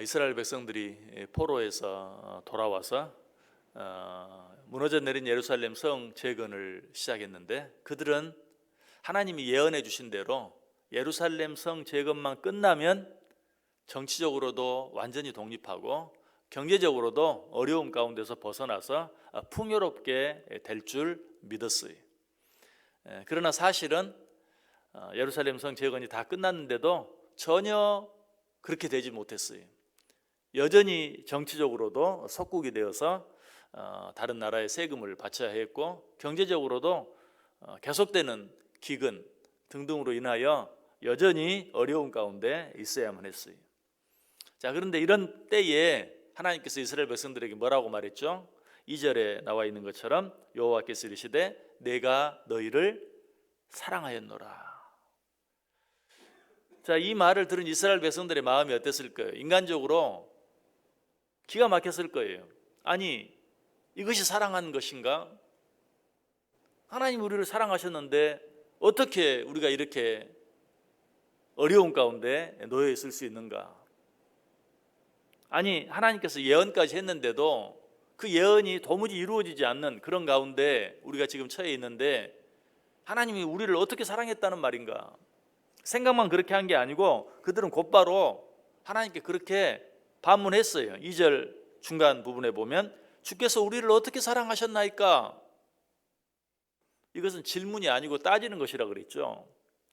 이스라엘 백성들이 포로에서 돌아와서 무너져 내린 예루살렘 성 재건을 시작했는데, 그들은 하나님이 예언해 주신 대로 예루살렘 성 재건만 끝나면 정치적으로도 완전히 독립하고 경제적으로도 어려움 가운데서 벗어나서 풍요롭게 될 줄 믿었어요. 그러나 사실은 예루살렘 성 재건이 다 끝났는데도 전혀 그렇게 되지 못했어요. 여전히 정치적으로도 속국이 되어서 다른 나라에 세금을 바쳐야 했고, 경제적으로도 계속되는 기근 등등으로 인하여 여전히 어려운 가운데 있어야만 했어요. 자, 그런데 이런 때에 하나님께서 이스라엘 백성들에게 뭐라고 말했죠? 2절에 나와 있는 것처럼 여호와께서 이르시되 내가 너희를 사랑하였노라. 자, 이 말을 들은 이스라엘 백성들의 마음이 어땠을 거예요? 인간적으로 기가 막혔을 거예요. 아니, 이것이 사랑하는 것인가? 하나님 우리를 사랑하셨는데 어떻게 우리가 이렇게 어려운 가운데 놓여 있을 수 있는가? 아니, 하나님께서 예언까지 했는데도 그 예언이 도무지 이루어지지 않는 그런 가운데 우리가 지금 처해 있는데 하나님이 우리를 어떻게 사랑했다는 말인가? 생각만 그렇게 한 게 아니고 그들은 곧바로 하나님께 그렇게 반문했어요. 2절 중간 부분에 보면 주께서 우리를 어떻게 사랑하셨나이까? 이것은 질문이 아니고 따지는 것이라 그랬죠.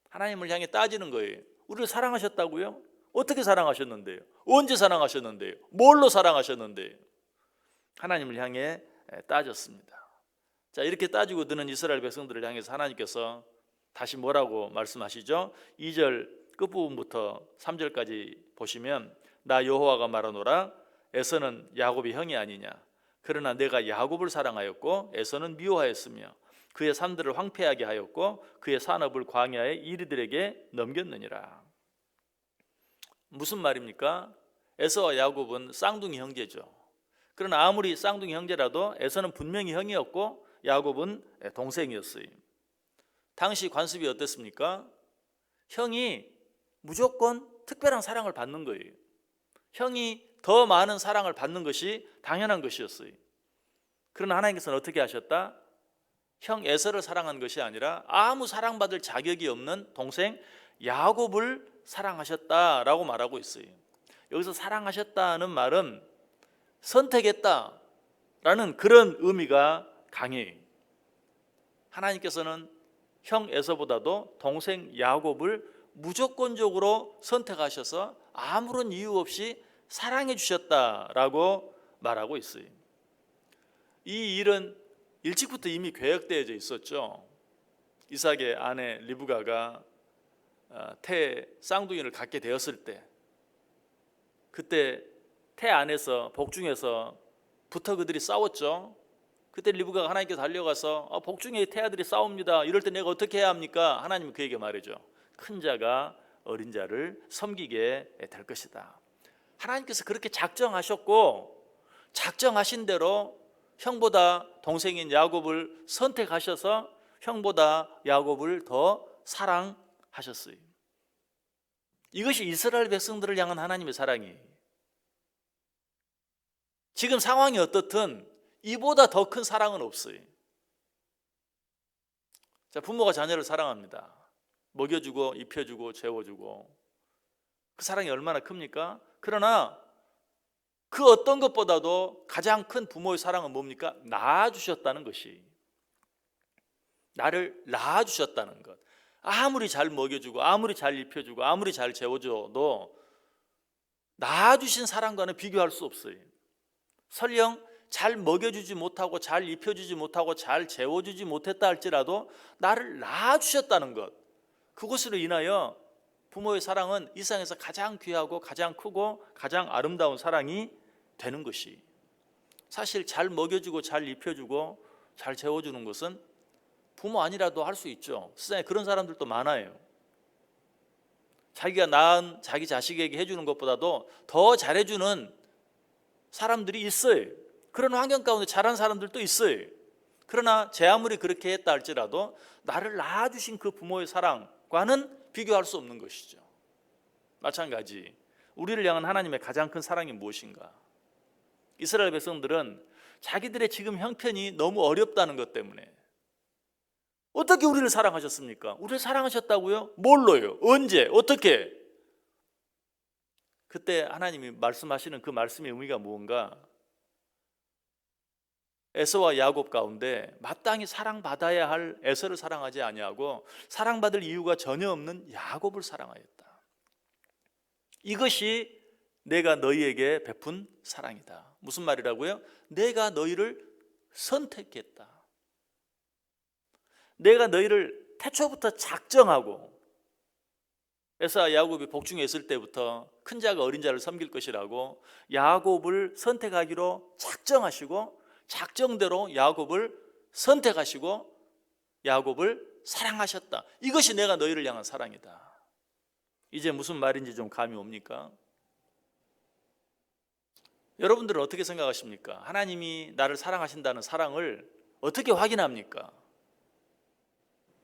하나님을 향해 따지는 거예요. 우리를 사랑하셨다고요? 어떻게 사랑하셨는데요? 언제 사랑하셨는데요? 뭘로 사랑하셨는데요? 하나님을 향해 따졌습니다. 자, 이렇게 따지고 드는 이스라엘 백성들을 향해서 하나님께서 다시 뭐라고 말씀하시죠? 2절 끝부분부터 3절까지 보시면 나 여호와가 말하노라 에서는 야곱이 형이 아니냐? 그러나 내가 야곱을 사랑하였고 에서는 미워하였으며 그의 산들을 황폐하게 하였고 그의 산업을 광야의 이리들에게 넘겼느니라. 무슨 말입니까? 에서와 야곱은 쌍둥이 형제죠. 그러나 아무리 쌍둥이 형제라도 에서는 분명히 형이었고 야곱은 동생이었어요. 당시 관습이 어땠습니까? 형이 무조건 특별한 사랑을 받는 거예요. 형이 더 많은 사랑을 받는 것이 당연한 것이었어요. 그러나 하나님께서는 어떻게 하셨다? 형 에서를 사랑한 것이 아니라 아무 사랑받을 자격이 없는 동생 야곱을 사랑하셨다라고 말하고 있어요. 여기서 사랑하셨다는 말은 선택했다라는 그런 의미가 강해요. 하나님께서는 형 에서보다도 동생 야곱을 무조건적으로 선택하셔서 아무런 이유 없이 사랑해 주셨다라고 말하고 있어요. 이 일은 일찍부터 이미 계획되어져 있었죠. 이삭의 아내 리브가가 태 쌍둥이를 갖게 되었을 때, 그때 태 안에서 복중에서부터 그들이 싸웠죠. 그때 리브가가 하나님께 달려가서 복중에 태아들이 싸웁니다. 이럴 때 내가 어떻게 해야 합니까? 하나님은 그에게 말이죠. 큰 자가 어린 자를 섬기게 될 것이다. 하나님께서 그렇게 작정하셨고 작정하신 대로 형보다 동생인 야곱을 선택하셔서 형보다 야곱을 더 사랑하셨어요. 이것이 이스라엘 백성들을 향한 하나님의 사랑이에요. 지금 상황이 어떻든 이보다 더 큰 사랑은 없어요. 자, 부모가 자녀를 사랑합니다. 먹여주고 입혀주고 재워주고 그 사랑이 얼마나 큽니까? 그러나 그 어떤 것보다도 가장 큰 부모의 사랑은 뭡니까? 낳아주셨다는 것이, 나를 낳아주셨다는 것. 아무리 잘 먹여주고 아무리 잘 입혀주고 아무리 잘 재워줘도 낳아주신 사랑과는 비교할 수 없어요. 설령 잘 먹여주지 못하고 잘 입혀주지 못하고 잘 재워주지 못했다 할지라도 나를 낳아주셨다는 것, 그것으로 인하여 부모의 사랑은 이 세상에서 가장 귀하고 가장 크고 가장 아름다운 사랑이 되는 것이, 사실 잘 먹여주고 잘 입혀주고 잘 재워주는 것은 부모 아니라도 할 수 있죠. 세상에 그런 사람들도 많아요. 자기가 낳은 자기 자식에게 해주는 것보다도 더 잘해주는 사람들이 있어요. 그런 환경 가운데 자란 사람들도 있어요. 그러나 제 아무리 그렇게 했다 할지라도 나를 낳아주신 그 부모의 사랑과는 비교할 수 없는 것이죠. 마찬가지 우리를 향한 하나님의 가장 큰 사랑이 무엇인가? 이스라엘 백성들은 자기들의 지금 형편이 너무 어렵다는 것 때문에 어떻게 우리를 사랑하셨습니까? 우리를 사랑하셨다고요? 뭘로요? 언제? 어떻게? 그때 하나님이 말씀하시는 그 말씀의 의미가 무언가? 에서와 야곱 가운데 마땅히 사랑받아야 할 에서를 사랑하지 아니하고 사랑받을 이유가 전혀 없는 야곱을 사랑하였다. 이것이 내가 너희에게 베푼 사랑이다. 무슨 말이라고요? 내가 너희를 선택했다. 내가 너희를 태초부터 작정하고 에서와 야곱이 복중에 있을 때부터 큰 자가 어린 자를 섬길 것이라고 야곱을 선택하기로 작정하시고 작정대로 야곱을 선택하시고 야곱을 사랑하셨다. 이것이 내가 너희를 향한 사랑이다. 이제 무슨 말인지 좀 감이 옵니까? 여러분들은 어떻게 생각하십니까? 하나님이 나를 사랑하신다는 사랑을 어떻게 확인합니까?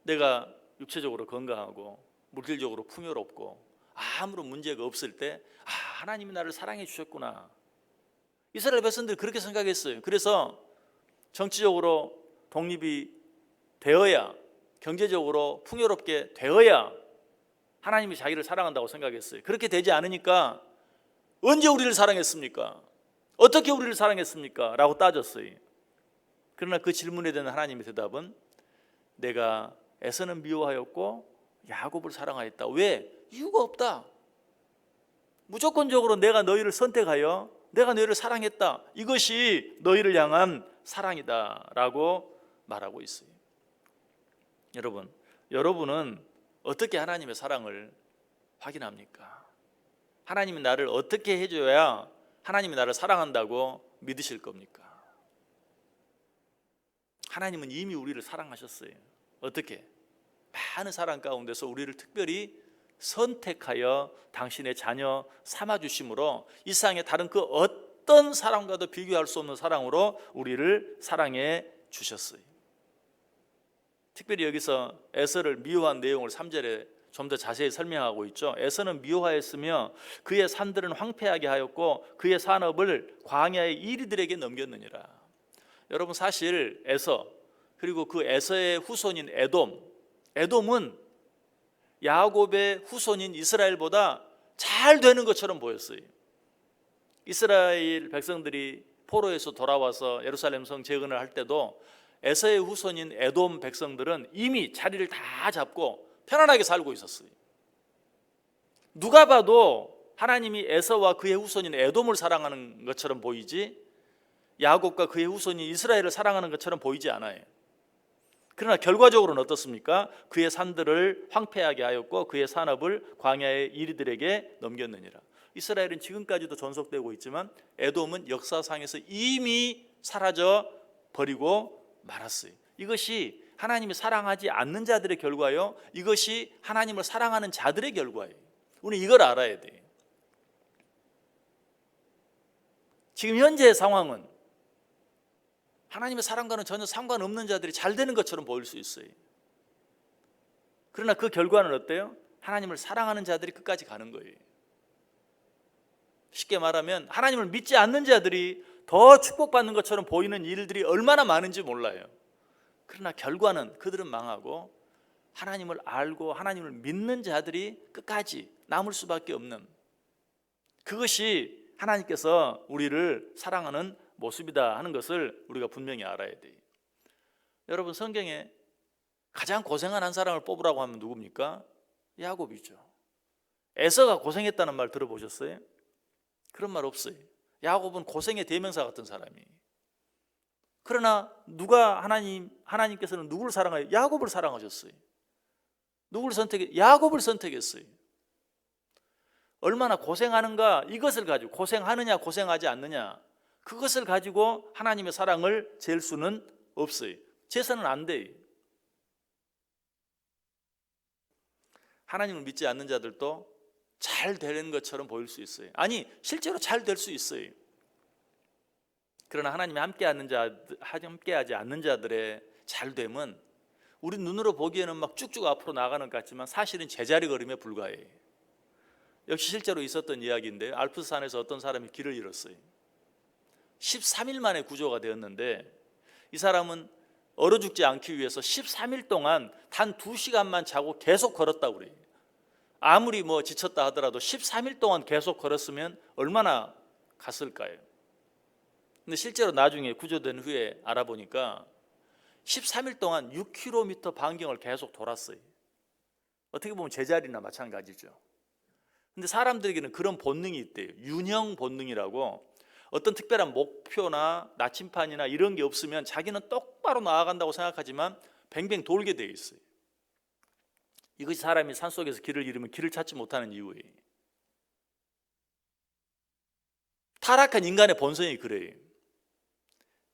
내가 육체적으로 건강하고 물질적으로 풍요롭고 아무런 문제가 없을 때 하나님이 나를 사랑해 주셨구나. 이스라엘 백성들이 그렇게 생각했어요. 그래서 정치적으로 독립이 되어야, 경제적으로 풍요롭게 되어야 하나님이 자기를 사랑한다고 생각했어요. 그렇게 되지 않으니까 언제 우리를 사랑했습니까? 어떻게 우리를 사랑했습니까? 라고 따졌어요. 그러나 그 질문에 대한 하나님의 대답은 내가 에서는 미워하였고 야곱을 사랑하였다. 왜? 이유가 없다. 무조건적으로 내가 너희를 선택하여 내가 너희를 사랑했다. 이것이 너희를 향한 사랑이다 라고 말하고 있어요. 여러분은 어떻게 하나님의 사랑을 확인합니까? 하나님이 나를 어떻게 해줘야 하나님이 나를 사랑한다고 믿으실 겁니까? 하나님은 이미 우리를 사랑하셨어요. 어떻게? 많은 사랑 가운데서 우리를 특별히 선택하여 당신의 자녀 삼아주심으로 이 세상의 다른 그 어떤 사랑과도 비교할 수 없는 사랑으로 우리를 사랑해 주셨어요. 특별히 여기서 에서를 미워한 내용을 3절에 좀 더 자세히 설명하고 있죠. 에서는 미워하였으며 그의 산들은 황폐하게 하였고 그의 산업을 광야의 이리들에게 넘겼느니라. 여러분 사실 에서 그리고 그 에서의 후손인 에돔은 야곱의 후손인 이스라엘보다 잘 되는 것처럼 보였어요. 이스라엘 백성들이 포로에서 돌아와서 예루살렘 성 재건을 할 때도 에서의 후손인 에돔 백성들은 이미 자리를 다 잡고 편안하게 살고 있었어요. 누가 봐도 하나님이 에서와 그의 후손인 에돔을 사랑하는 것처럼 보이지 야곱과 그의 후손인 이스라엘을 사랑하는 것처럼 보이지 않아요. 그러나 결과적으로는 어떻습니까? 그의 산들을 황폐하게 하였고 그의 산업을 광야의 이리들에게 넘겼느니라. 이스라엘은 지금까지도 존속되고 있지만 에돔은 역사상에서 이미 사라져 버리고 말았어요. 이것이 하나님이 사랑하지 않는 자들의 결과요, 이것이 하나님을 사랑하는 자들의 결과예요. 우리는 이걸 알아야 돼요. 지금 현재의 상황은 하나님의 사랑과는 전혀 상관없는 자들이 잘 되는 것처럼 보일 수 있어요. 그러나 그 결과는 어때요? 하나님을 사랑하는 자들이 끝까지 가는 거예요. 쉽게 말하면 하나님을 믿지 않는 자들이 더 축복받는 것처럼 보이는 일들이 얼마나 많은지 몰라요. 그러나 결과는 그들은 망하고 하나님을 알고 하나님을 믿는 자들이 끝까지 남을 수밖에 없는, 그것이 하나님께서 우리를 사랑하는 모습이다 하는 것을 우리가 분명히 알아야 돼요. 여러분 성경에 가장 고생한 한 사람을 뽑으라고 하면 누굽니까? 야곱이죠. 에서가 고생했다는 말 들어보셨어요? 그런 말 없어요. 야곱은 고생의 대명사 같은 사람이에요. 그러나 하나님께서는 누구를 사랑해요? 야곱을 사랑하셨어요. 누구를 선택해? 야곱을 선택했어요. 얼마나 고생하는가, 이것을 가지고 고생하느냐 고생하지 않느냐, 그것을 가지고 하나님의 사랑을 잴 수는 없어요. 재서는 안 돼요. 하나님을 믿지 않는 자들도 잘 되는 것처럼 보일 수 있어요. 아니 실제로 잘 될 수 있어요. 그러나 하나님이 함께하지 않는 자들의 잘됨은 우리 눈으로 보기에는 막 쭉쭉 앞으로 나가는 것 같지만 사실은 제자리 걸음에 불과해요. 역시 실제로 있었던 이야기인데 알프스산에서 어떤 사람이 길을 잃었어요. 13일 만에 구조가 되었는데 이 사람은 얼어 죽지 않기 위해서 13일 동안 단 2시간만 자고 계속 걸었다고 그래요. 아무리 지쳤다 하더라도 13일 동안 계속 걸었으면 얼마나 갔을까요? 근데 실제로 나중에 구조된 후에 알아보니까 13일 동안 6km 반경을 계속 돌았어요. 어떻게 보면 제자리나 마찬가지죠. 근데 사람들에게는 그런 본능이 있대요. 윤형 본능이라고. 어떤 특별한 목표나 나침판이나 이런 게 없으면 자기는 똑바로 나아간다고 생각하지만 뱅뱅 돌게 되어 있어요. 이것이 사람이 산속에서 길을 잃으면 길을 찾지 못하는 이유예요. 타락한 인간의 본성이 그래요.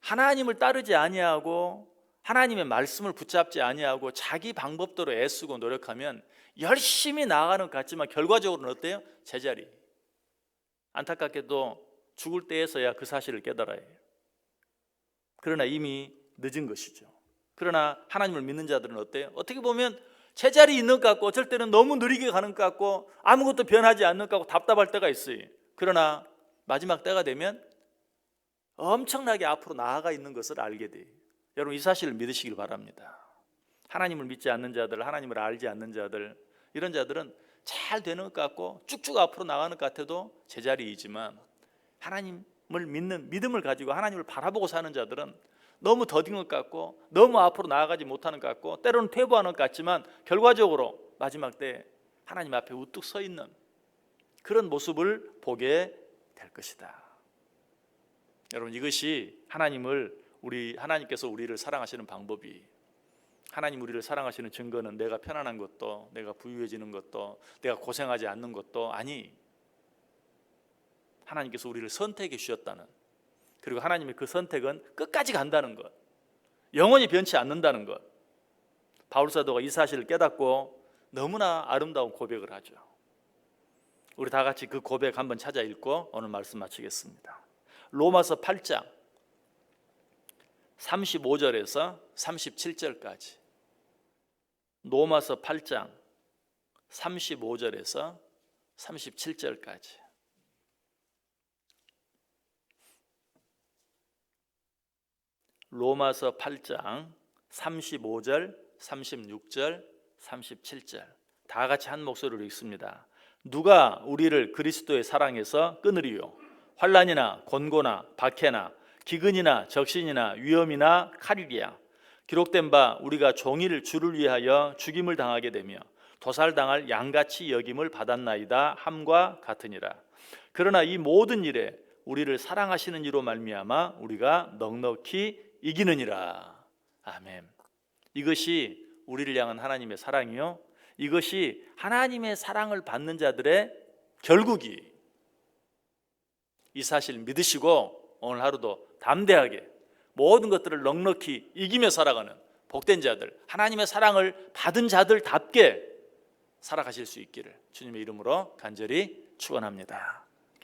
하나님을 따르지 아니하고 하나님의 말씀을 붙잡지 아니하고 자기 방법대로 애쓰고 노력하면 열심히 나아가는 것 같지만 결과적으로는 어때요? 제자리. 안타깝게도 죽을 때에서야 그 사실을 깨달아야 해요. 그러나 이미 늦은 것이죠. 그러나 하나님을 믿는 자들은 어때요? 어떻게 보면 제자리 있는 것 같고 어쩔 때는 너무 느리게 가는 것 같고 아무것도 변하지 않는 것 같고 답답할 때가 있어요. 그러나 마지막 때가 되면 엄청나게 앞으로 나아가 있는 것을 알게 돼요. 여러분 이 사실을 믿으시길 바랍니다. 하나님을 믿지 않는 자들, 하나님을 알지 않는 자들, 이런 자들은 잘 되는 것 같고 쭉쭉 앞으로 나가는 것 같아도 제자리이지만 하나님을 믿는 믿음을 가지고 하나님을 바라보고 사는 자들은 너무 더딘 것 같고 너무 앞으로 나아가지 못하는 것 같고 때로는 퇴보하는 것 같지만 결과적으로 마지막 때 하나님 앞에 우뚝 서 있는 그런 모습을 보게 될 것이다. 여러분 이것이 하나님께서 우리를 사랑하시는 방법이, 하나님 우리를 사랑하시는 증거는 내가 편안한 것도, 내가 부유해지는 것도, 내가 고생하지 않는 것도 아니, 하나님께서 우리를 선택해 주셨다는, 그리고 하나님의 그 선택은 끝까지 간다는 것, 영원히 변치 않는다는 것. 바울 사도가 이 사실을 깨닫고 너무나 아름다운 고백을 하죠. 우리 다 같이 그 고백 한번 찾아 읽고 오늘 말씀 마치겠습니다. 로마서 8장 35절에서 37절까지. 로마서 8장 35절에서 37절까지. 로마서 8장 35절, 36절, 37절. 다 같이 한 목소리로 읽습니다. 누가 우리를 그리스도의 사랑에서 끊으리요? 환난이나 곤고나 박해나 기근이나 적신이나 위험이나 칼이랴. 기록된 바 우리가 종일 주를 위하여 죽임을 당하게 되며 도살당할 양같이 여김을 받았나이다 함과 같으니라. 그러나 이 모든 일에 우리를 사랑하시는 이로 말미암아 우리가 넉넉히 이기느니라. 아멘. 이것이 우리를 향한 하나님의 사랑이요, 이것이 하나님의 사랑을 받는 자들의 결국이. 이 사실 믿으시고 오늘 하루도 담대하게 모든 것들을 넉넉히 이기며 살아가는 복된 자들, 하나님의 사랑을 받은 자들답게 살아가실 수 있기를 주님의 이름으로 간절히 축원합니다.